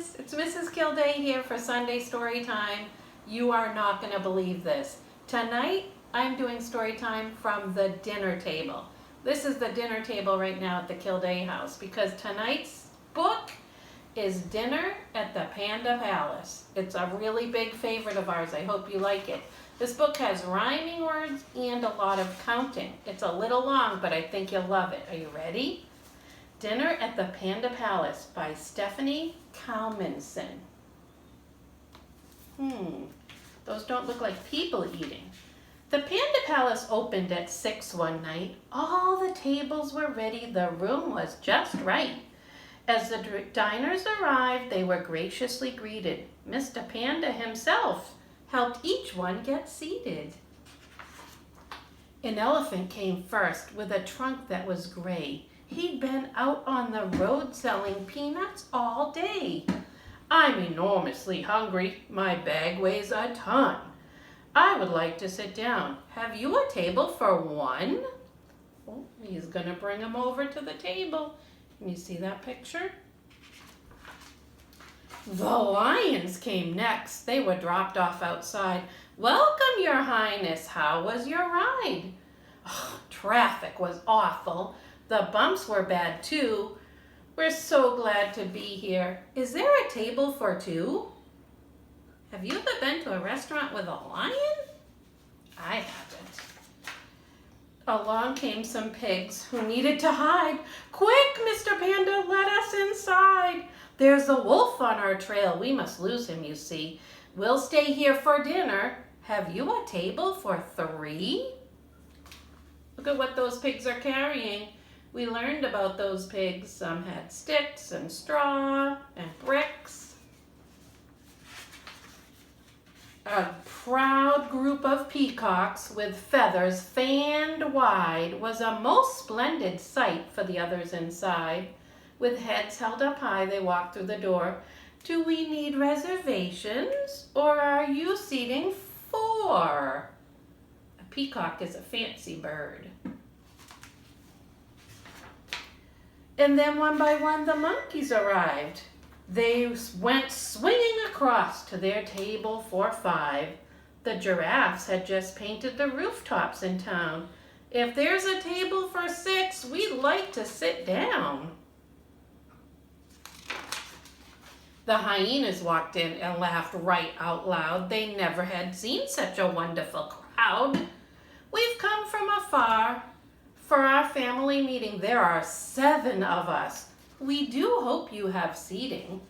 friends, it's Mrs. Kilday here for Sunday Story Time. You are not going to believe this. Tonight, I'm doing story time from the dinner table. This is the dinner table right now at the Kilday house because tonight's book is Dinner at the Panda Palace. It's a really big favorite of ours. I hope you like it. This book has rhyming words and a lot of counting. It's a little long, but I think you'll love it. Are you ready? Dinner at the Panda Palace by Stephanie Kalmanson. Those don't look like people eating. The Panda Palace opened at 6 one night. All the tables were ready. The room was just right. As the diners arrived, they were graciously greeted. Mr. Panda himself helped each one get seated. An elephant came first with a trunk that was gray. He'd been out on the road selling peanuts all day. I'm enormously hungry. My bag weighs a ton. I would like to sit down. Have you a table for one? Oh, he's going to bring him over to the table. Can you see that picture? The lions came next. They were dropped off outside. Welcome, Your Highness. How was your ride? Oh, traffic was awful. The bumps were bad too. We're so glad to be here. Is there a table for two? Have you ever been to a restaurant with a lion? I haven't. Along came some pigs who needed to hide. Quick, Mr. Panda, let us inside. There's a wolf on our trail. We must lose him, you see. We'll stay here for dinner. Have you a table for three? Look at what those pigs are carrying. We learned about those pigs. Some had sticks and straw and bricks. A proud group of peacocks with feathers fanned wide was a most splendid sight for the others inside. With heads held up high, they walked through the door. Do we need reservations, or are you seating four? A peacock is a fancy bird. And then one by one the monkeys arrived. They went swinging across to their table for five. The giraffes had just painted the rooftops in town. If there's a table for six, we'd like to sit down. The hyenas walked in and laughed right out loud. They never had seen such a wonderful crowd. We've come from afar. For our family meeting, there are 7 of us. We do hope you have seating.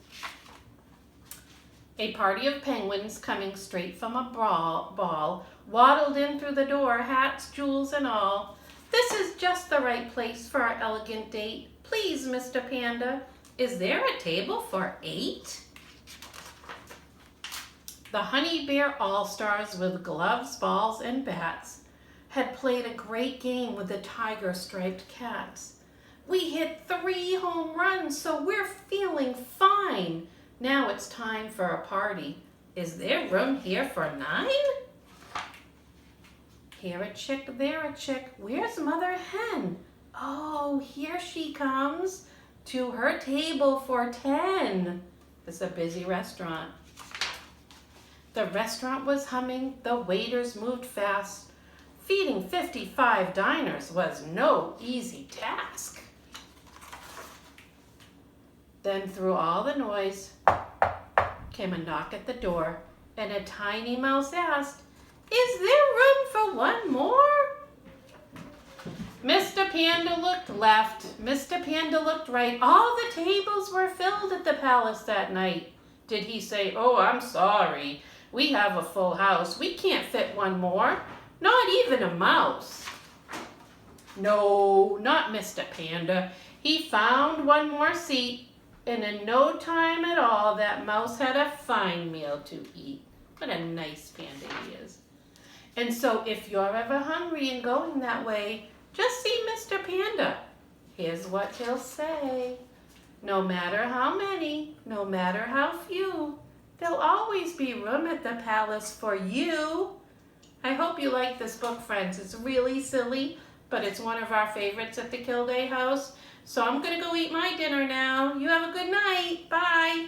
A party of penguins coming straight from a ball waddled in through the door, hats, jewels, and all. This is just the right place for our elegant date. Please, Mr. Panda, is there a table for 8? The honey bear all-stars with gloves, balls, and bats had played a great game with the tiger-striped cats. We hit 3 home runs, so we're feeling fine. Now it's time for a party. Is there room here for 9? Here a chick, there a chick. Where's Mother Hen? Oh, here she comes to her table for 10. It's a busy restaurant. The restaurant was humming. The waiters moved fast. Feeding 55 diners was no easy task. Then through all the noise came a knock at the door, and a tiny mouse asked, "Is there room for one more?" Mr. Panda looked left. Mr. Panda looked right. All the tables were filled at the palace that night. Did he say, "Oh, I'm sorry. We have a full house. We can't fit one more. Not even a mouse." No, not Mr. Panda. He found one more seat, and in no time at all, that mouse had a fine meal to eat. What a nice panda he is. And so if you're ever hungry and going that way, just see Mr. Panda. Here's what he'll say. No matter how many, no matter how few, there'll always be room at the palace for you. I hope you like this book, friends. It's really silly, but it's one of our favorites at the Kilday house. So I'm going to go eat my dinner now. You have a good night. Bye.